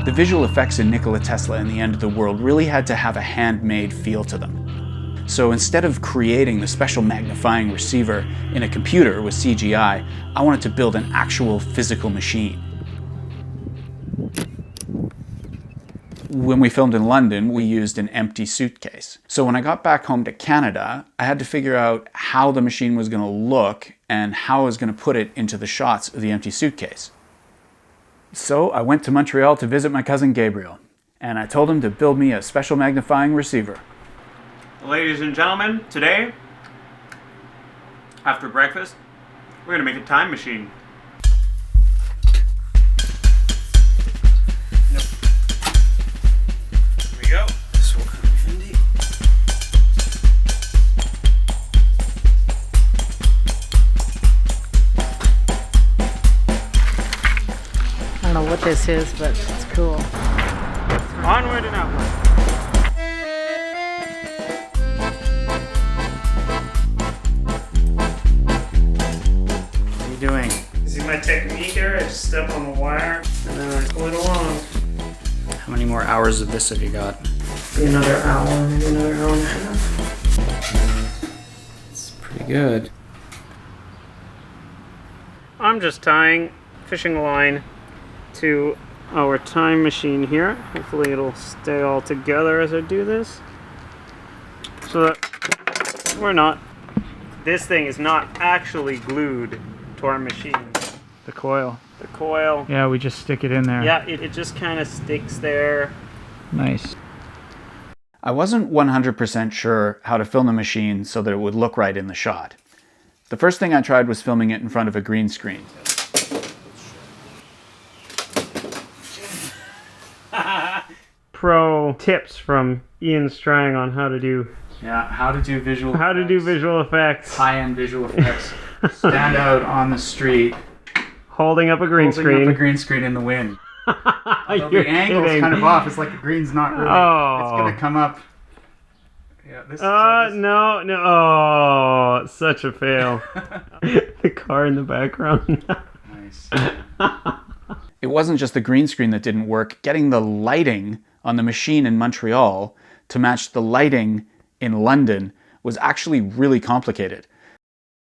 The visual effects in Nikola Tesla and the End of the World really had to have a handmade feel to them. So instead of creating the Special Magnifying Receiver in a computer with CGI, I wanted to build an actual physical machine. When we filmed in London, we used an empty suitcase. So when I got back home to Canada, I had to figure out how the machine was going to look and how I was going to put it into the shots of the empty suitcase. So I went to Montreal to visit my cousin Gabriel, and I told him to build me a Special Magnifying Receiver. Ladies and gentlemen, today, after breakfast, we're going to make a time machine. Go. This will come handy. I don't know what this is, but it's cool. Onward and outward. What are you doing? See my technique here? I just step on the wire and then I pull it along. How many more hours of this have you got? Maybe another hour, maybe another hour and a half. It's pretty good. I'm just tying fishing line to our time machine here. Hopefully it'll stay all together as I do this. So that this thing is not actually glued to our machine. The coil. The coil. Yeah, we just stick it in there. Yeah, it just kind of sticks there. Nice. I wasn't 100% sure how to film the machine so that it would look right in the shot. The first thing I tried was filming it in front of a green screen. Pro tips from Ian Strang on how to do How to do visual effects. High-end visual effects. Stand out on the street. Holding up a green screen. Up a green screen in the wind. Although You're the angle's kidding. kind of off. It's like the green's not really. Oh. It's gonna come up. Yeah, this. No. Oh, such a fail. The car in the background. Nice. It wasn't just the green screen that didn't work. Getting the lighting on the machine in Montreal to match the lighting in London was actually really complicated.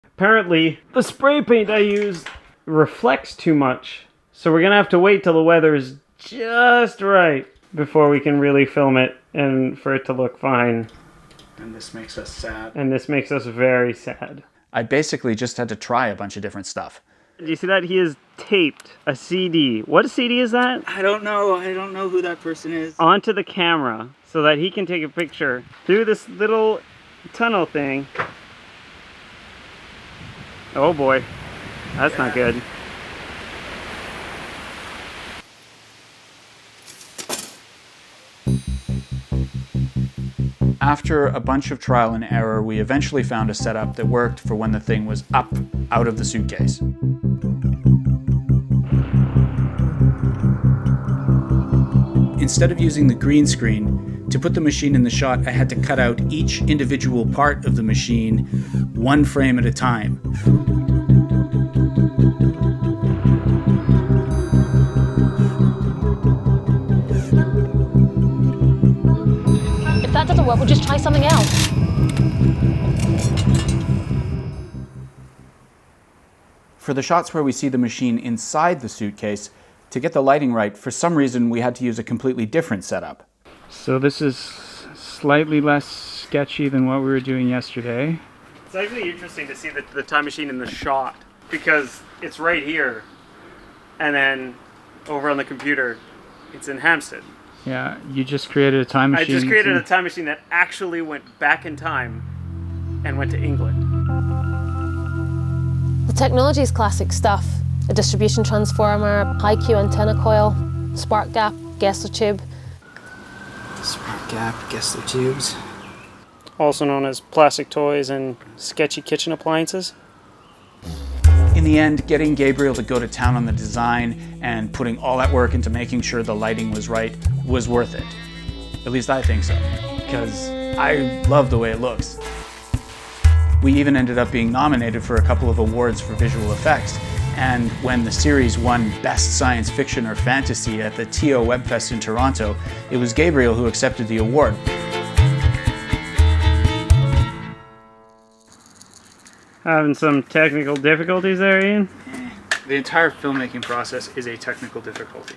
Apparently, the spray paint I use reflects too much. So we're going to have to wait till the weather is just right before we can really film it and for it to look fine. And this makes us sad. And this makes us very sad. I basically just had to try a bunch of different stuff. Do you see that? He has taped a CD. What CD is that? I don't know. I don't know who that person is. Onto the camera so that he can take a picture through this little tunnel thing. Oh boy, that's not good. After a bunch of trial and error, we eventually found a setup that worked for when the thing was up out of the suitcase. Instead of using the green screen, to put the machine in the shot, I had to cut out each individual part of the machine, one frame at a time. If that doesn't work, we'll just try something else. For the shots where we see the machine inside the suitcase, to get the lighting right, for some reason we had to use a completely different setup. So this is slightly less sketchy than what we were doing yesterday. It's actually interesting to see the time machine in the shot because it's right here and then over on the computer it's in Hampstead. Yeah, you just created a time machine. I just created a time machine that actually went back in time and went to England. The technology is classic stuff. A distribution transformer, high-Q antenna coil, spark gap, Gessler tube. Spark gap, Gessler tubes. Also known as plastic toys and sketchy kitchen appliances. In the end, getting Gabriel to go to town on the design and putting all that work into making sure the lighting was right was worth it. At least I think so, because I love the way it looks. We even ended up being nominated for a couple of awards for visual effects, And when the series won Best Science Fiction or Fantasy at the TO Webfest in Toronto, it was Gabriel who accepted the award. Having some technical difficulties there, Ian? The entire filmmaking process is a technical difficulty.